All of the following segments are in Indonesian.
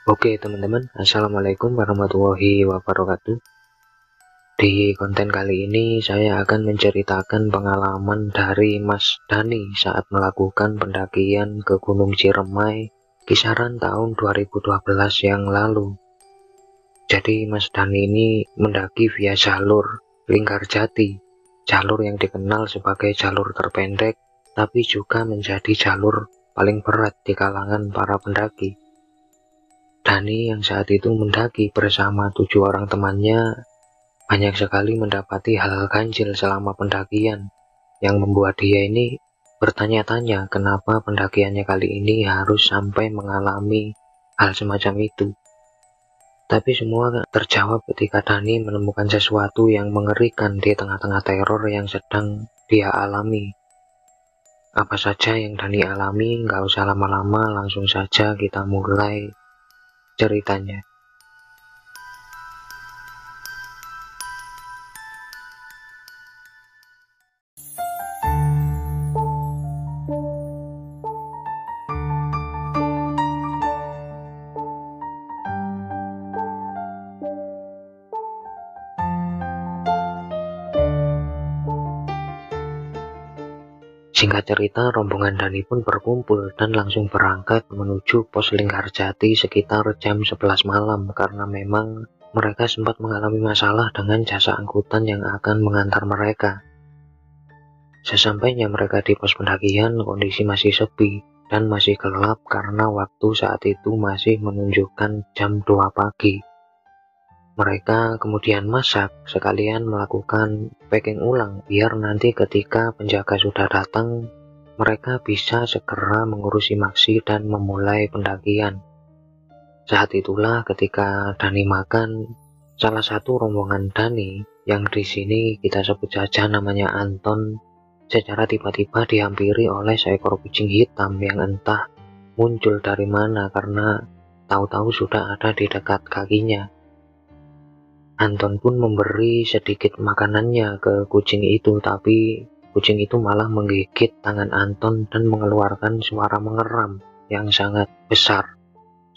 Oke teman-teman, Assalamualaikum warahmatullahi wabarakatuh. Di konten kali ini saya akan menceritakan pengalaman dari Mas Dani saat melakukan pendakian ke Gunung Ciremai kisaran tahun 2012 yang lalu. Jadi Mas Dani ini mendaki via jalur Linggarjati, jalur yang dikenal sebagai jalur terpendek tapi juga menjadi jalur paling berat di kalangan para pendaki. Dani yang saat itu mendaki bersama 7 orang temannya banyak sekali mendapati hal-hal ganjil selama pendakian yang membuat dia ini bertanya-tanya kenapa pendakiannya kali ini harus sampai mengalami hal semacam itu. Tapi semua terjawab ketika Dani menemukan sesuatu yang mengerikan di tengah-tengah teror yang sedang dia alami. Apa saja yang Dani alami, nggak usah lama-lama, langsung saja kita mulai ceritanya. Singkat cerita, rombongan Dani pun berkumpul dan langsung berangkat menuju pos Linggarjati sekitar jam 11 malam karena memang mereka sempat mengalami masalah dengan jasa angkutan yang akan mengantar mereka. Sesampainya mereka di pos pendakian, kondisi masih sepi dan masih gelap karena waktu saat itu masih menunjukkan jam 2 pagi. Mereka kemudian masak sekalian melakukan packing ulang biar nanti ketika penjaga sudah datang mereka bisa segera mengurusi maksi dan memulai pendakian. Saat itulah ketika Dani makan, salah satu rombongan Dani yang di sini kita sebut saja namanya Anton, secara tiba-tiba dihampiri oleh seekor kucing hitam yang entah muncul dari mana karena tahu-tahu sudah ada di dekat kakinya. Anton pun memberi sedikit makanannya ke kucing itu, tapi kucing itu malah menggigit tangan Anton dan mengeluarkan suara mengeram yang sangat besar.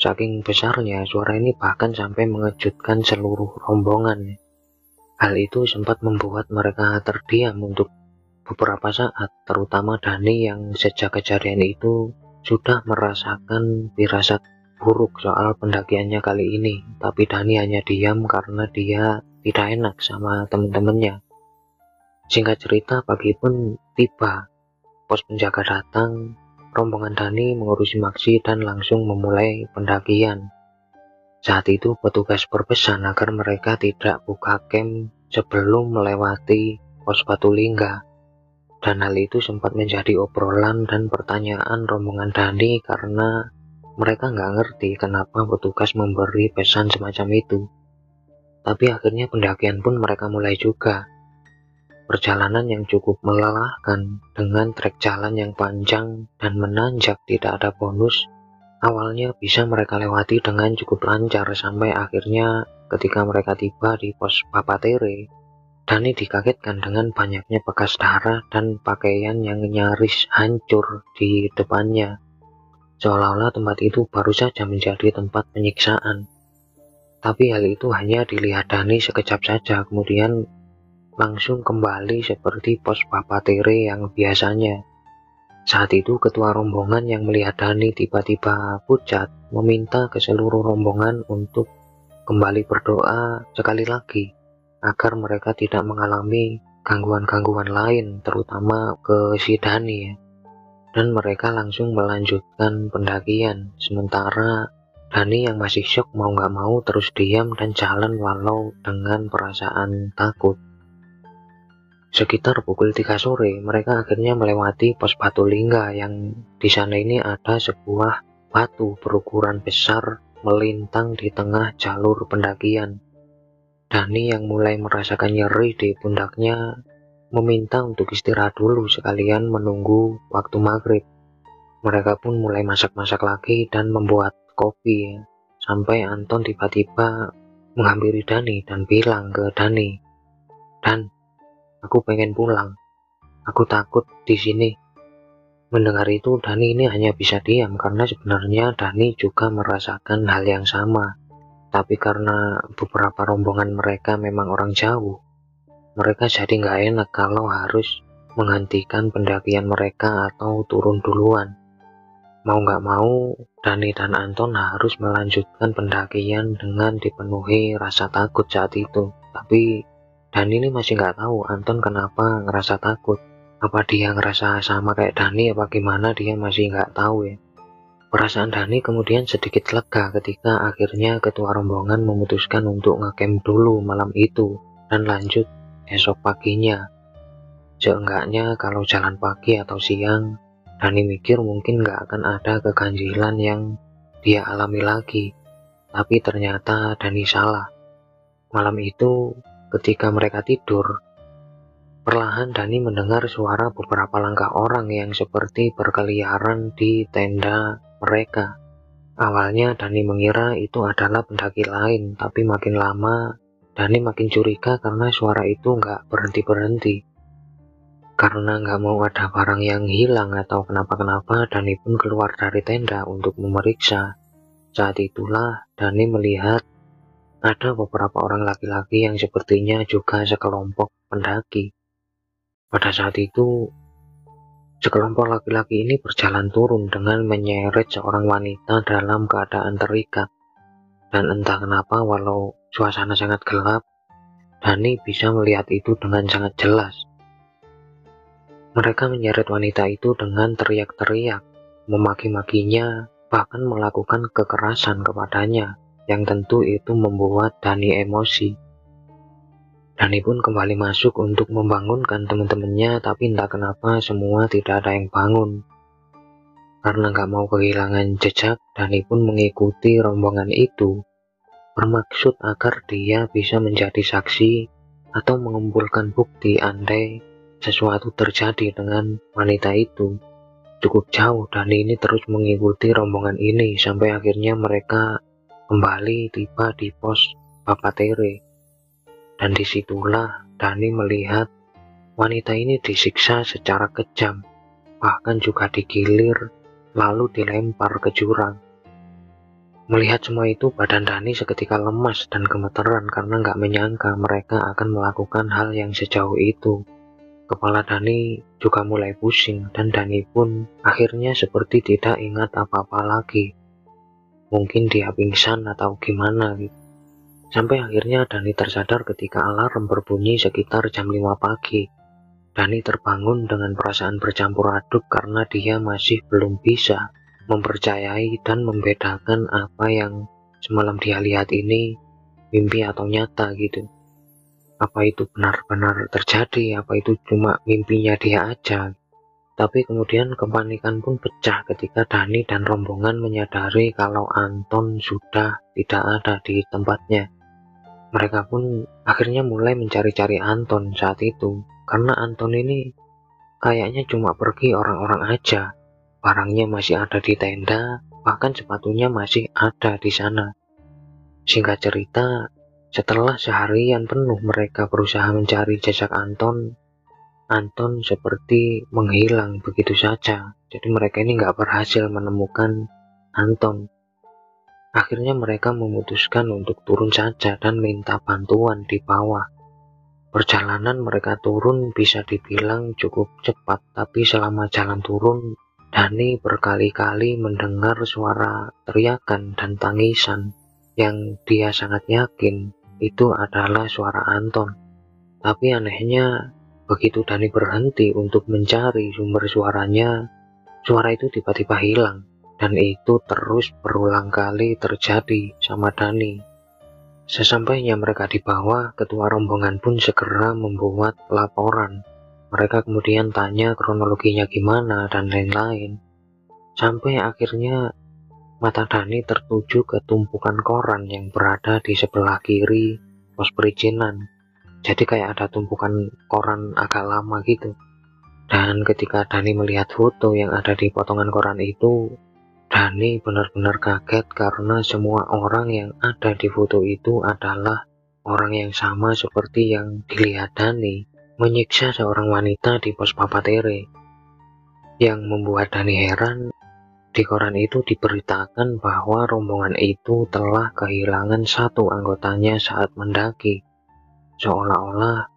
Saking besarnya, suara ini bahkan sampai mengejutkan seluruh rombongan. Hal itu sempat membuat mereka terdiam untuk beberapa saat, terutama Dani yang sejak kejadian itu sudah merasakan firasat buruk soal pendakiannya kali ini, tapi Dani hanya diam karena dia tidak enak sama teman-temannya. Singkat cerita, pagi pun tiba, pos penjaga datang, rombongan Dani mengurusi maksi dan langsung memulai pendakian. Saat itu petugas berpesan agar mereka tidak buka camp sebelum melewati pos Batu Lingga. Dan hal itu sempat menjadi obrolan dan pertanyaan rombongan Dani karena mereka nggak ngerti kenapa petugas memberi pesan semacam itu. Tapi akhirnya pendakian pun mereka mulai juga. Perjalanan yang cukup melelahkan dengan trek jalan yang panjang dan menanjak tidak ada bonus. Awalnya bisa mereka lewati dengan cukup lancar sampai akhirnya ketika mereka tiba di pos Papatere, Dani dikagetkan dengan banyaknya bekas darah dan pakaian yang nyaris hancur di depannya. Seolah-olah tempat itu baru saja menjadi tempat penyiksaan. Tapi hal itu hanya dilihat Dani sekejap saja, kemudian langsung kembali seperti pos Papatere yang biasanya. Saat itu ketua rombongan yang melihat Dani tiba-tiba pucat, meminta ke seluruh rombongan untuk kembali berdoa sekali lagi, agar mereka tidak mengalami gangguan-gangguan lain, terutama ke si Dani ya. Dan mereka langsung melanjutkan pendakian, sementara Dani yang masih syok mau nggak mau terus diam dan jalan walau dengan perasaan takut. Sekitar pukul 3 sore mereka akhirnya melewati pos Batu Lingga yang di sana ini ada sebuah batu berukuran besar melintang di tengah jalur pendakian. Dani yang mulai merasakan nyeri di pundaknya meminta untuk istirahat dulu sekalian menunggu waktu maghrib. Mereka pun mulai masak-masak lagi dan membuat kopi ya. Sampai Anton tiba-tiba menghampiri Dani dan bilang ke Dani, "Dan, aku pengen pulang. Aku takut di sini." Mendengar itu, Dani ini hanya bisa diam karena sebenarnya Dani juga merasakan hal yang sama. Tapi karena beberapa rombongan mereka memang orang jauh, mereka jadi nggak enak kalau harus menghentikan pendakian mereka atau turun duluan. Mau nggak mau, Dani dan Anton harus melanjutkan pendakian dengan dipenuhi rasa takut saat itu. Tapi Dani ini masih nggak tahu Anton kenapa ngerasa takut. Apa dia ngerasa sama kayak Dani apa gimana, dia masih nggak tahu ya. Perasaan Dani kemudian sedikit lega ketika akhirnya ketua rombongan memutuskan untuk ngecamp dulu malam itu dan lanjut esok paginya. Seenggaknya kalau jalan pagi atau siang, Dani mikir mungkin nggak akan ada keganjilan yang dia alami lagi. Tapi ternyata Dani salah. Malam itu ketika mereka tidur, perlahan Dani mendengar suara beberapa langkah orang yang seperti berkeliaran di tenda mereka. Awalnya Dani mengira itu adalah pendaki lain, tapi makin lama Dani makin curiga karena suara itu nggak berhenti-berhenti. Karena nggak mau ada barang yang hilang atau kenapa-kenapa, Dani pun keluar dari tenda untuk memeriksa. Saat itulah Dani melihat ada beberapa orang laki-laki yang sepertinya juga sekelompok pendaki. Pada saat itu, sekelompok laki-laki ini berjalan turun dengan menyeret seorang wanita dalam keadaan terikat. Dan entah kenapa, walau suasana sangat gelap, Dani bisa melihat itu dengan sangat jelas. Mereka menyeret wanita itu dengan teriak-teriak, memaki-makinya, bahkan melakukan kekerasan kepadanya, yang tentu itu membuat Dani emosi. Dani pun kembali masuk untuk membangunkan teman-temannya, tapi entah kenapa semua tidak ada yang bangun. Karena nggak mau kehilangan jejak, Dani pun mengikuti rombongan itu, bermaksud agar dia bisa menjadi saksi atau mengumpulkan bukti andai sesuatu terjadi dengan wanita itu. Cukup jauh Dani ini terus mengikuti rombongan ini sampai akhirnya mereka kembali tiba di pos Papatere. Dan disitulah Dani melihat wanita ini disiksa secara kejam, bahkan juga digilir lalu dilempar ke jurang. Melihat semua itu, badan Dani seketika lemas dan gemeteran karena nggak menyangka mereka akan melakukan hal yang sejauh itu. Kepala Dani juga mulai pusing dan Dani pun akhirnya seperti tidak ingat apa-apa lagi. Mungkin dia pingsan atau gimana gitu. Sampai akhirnya Dani tersadar ketika alarm berbunyi sekitar jam 5 pagi. Dani terbangun dengan perasaan bercampur aduk karena dia masih belum bisa mempercayai dan membedakan apa yang semalam dia lihat ini mimpi atau nyata gitu. Apa itu benar-benar terjadi, apa itu cuma mimpinya dia aja. Tapi kemudian kepanikan pun pecah ketika Dani dan rombongan menyadari kalau Anton sudah tidak ada di tempatnya. Mereka pun akhirnya mulai mencari-cari Anton saat itu, karena Anton ini kayaknya cuma pergi orang-orang aja. Barangnya masih ada di tenda, bahkan sepatunya masih ada di sana. Singkat cerita, setelah seharian penuh mereka berusaha mencari jejak Anton, Anton seperti menghilang begitu saja. Jadi mereka ini nggak berhasil menemukan Anton. Akhirnya mereka memutuskan untuk turun saja dan minta bantuan di bawah. Perjalanan mereka turun bisa dibilang cukup cepat, tapi selama jalan turun, Dani berkali-kali mendengar suara teriakan dan tangisan yang dia sangat yakin itu adalah suara Anton. Tapi anehnya, begitu Dani berhenti untuk mencari sumber suaranya, suara itu tiba-tiba hilang. Dan itu terus berulang kali terjadi sama Dani. Sesampainya mereka di bawah, ketua rombongan pun segera membuat laporan. Mereka kemudian tanya kronologinya gimana dan lain-lain. Sampai akhirnya mata Dani tertuju ke tumpukan koran yang berada di sebelah kiri pos perizinan. Jadi kayak ada tumpukan koran agak lama gitu. Dan ketika Dani melihat foto yang ada di potongan koran itu, Dani benar-benar kaget karena semua orang yang ada di foto itu adalah orang yang sama seperti yang dilihat Dani menyiksa seorang wanita di pos Papatere. Yang membuat Dani heran, di koran itu diberitakan bahwa rombongan itu telah kehilangan satu anggotanya saat mendaki. Seolah-olah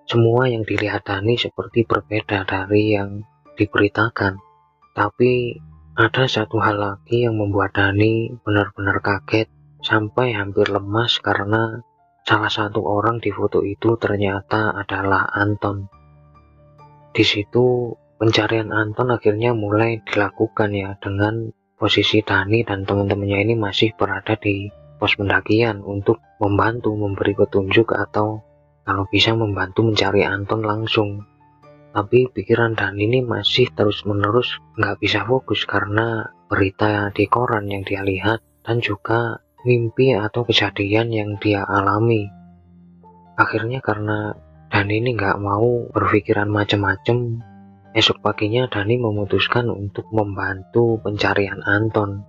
semua yang dilihat Dani seperti berbeda dari yang diberitakan. Tapi ada satu hal lagi yang membuat Dani benar-benar kaget sampai hampir lemas karena salah satu orang di foto itu ternyata adalah Anton. Di situ pencarian Anton akhirnya mulai dilakukan ya, dengan posisi Dani dan teman-temannya ini masih berada di pos pendakian untuk membantu memberi petunjuk atau kalau bisa membantu mencari Anton langsung. Tapi pikiran Dani ini masih terus-menerus nggak bisa fokus karena berita di koran yang dia lihat dan juga mimpi atau kejadian yang dia alami. Akhirnya karena Dani ini nggak mau berpikiran macam-macam, esok paginya Dani memutuskan untuk membantu pencarian Anton.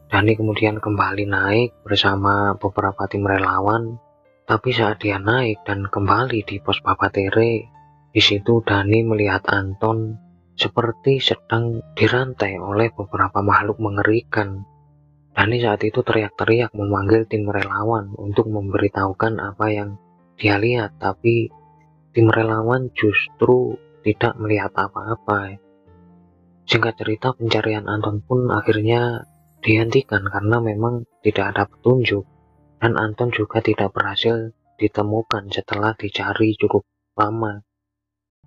Dani kemudian kembali naik bersama beberapa tim relawan, tapi saat dia naik dan kembali di pos Papatere, di situ Dani melihat Anton seperti sedang dirantai oleh beberapa makhluk mengerikan. Dani saat itu teriak-teriak memanggil tim relawan untuk memberitahukan apa yang dia lihat, tapi tim relawan justru tidak melihat apa-apa. Singkat cerita, pencarian Anton pun akhirnya dihentikan karena memang tidak ada petunjuk, dan Anton juga tidak berhasil ditemukan setelah dicari cukup lama.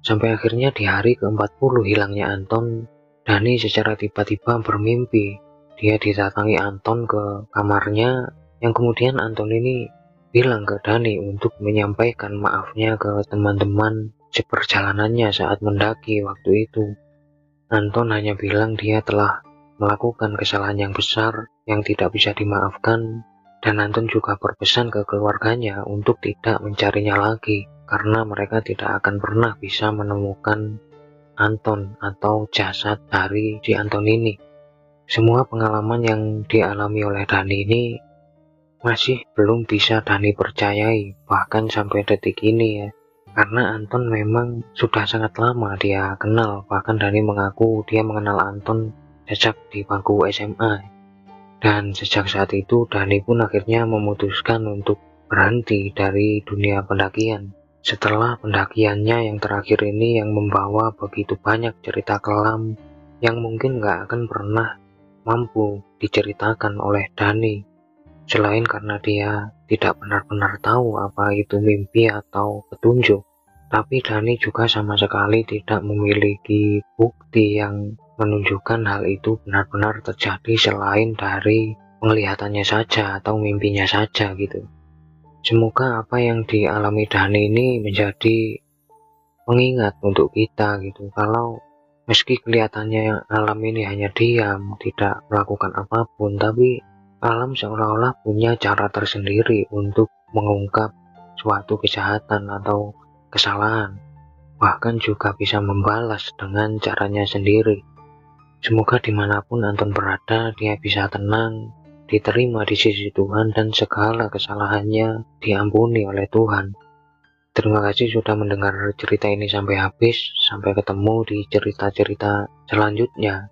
Sampai akhirnya di hari ke-40 hilangnya Anton, Dani secara tiba-tiba bermimpi. Dia didatangi Anton ke kamarnya, yang kemudian Anton ini bilang ke Dani untuk menyampaikan maafnya ke teman-teman seperjalanannya saat mendaki waktu itu. Anton hanya bilang dia telah melakukan kesalahan yang besar yang tidak bisa dimaafkan, dan Anton juga berpesan ke keluarganya untuk tidak mencarinya lagi karena mereka tidak akan pernah bisa menemukan Anton atau jasad dari si Anton ini. Semua pengalaman yang dialami oleh Dani ini masih belum bisa Dani percayai, bahkan sampai detik ini ya. Karena Anton memang sudah sangat lama dia kenal, bahkan Dani mengaku dia mengenal Anton sejak di bangku SMA. Dan sejak saat itu Dani pun akhirnya memutuskan untuk berhenti dari dunia pendakian. Setelah pendakiannya yang terakhir ini yang membawa begitu banyak cerita kelam yang mungkin gak akan pernah mampu diceritakan oleh Dani. Selain karena dia tidak benar-benar tahu apa itu mimpi atau petunjuk, tapi Dani juga sama sekali tidak memiliki bukti yang menunjukkan hal itu benar-benar terjadi selain dari penglihatannya saja atau mimpinya saja gitu. Semoga apa yang dialami Dani ini menjadi pengingat untuk kita gitu, kalau meski kelihatannya alam ini hanya diam, tidak melakukan apapun, tapi alam seolah-olah punya cara tersendiri untuk mengungkap suatu kejahatan atau kesalahan, bahkan juga bisa membalas dengan caranya sendiri. Semoga dimanapun Anton berada, dia bisa tenang, diterima di sisi Tuhan, dan segala kesalahannya diampuni oleh Tuhan. Terima kasih sudah mendengar cerita ini sampai habis. Sampai ketemu di cerita-cerita selanjutnya.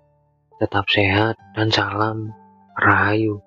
Tetap sehat dan salam Rahayu.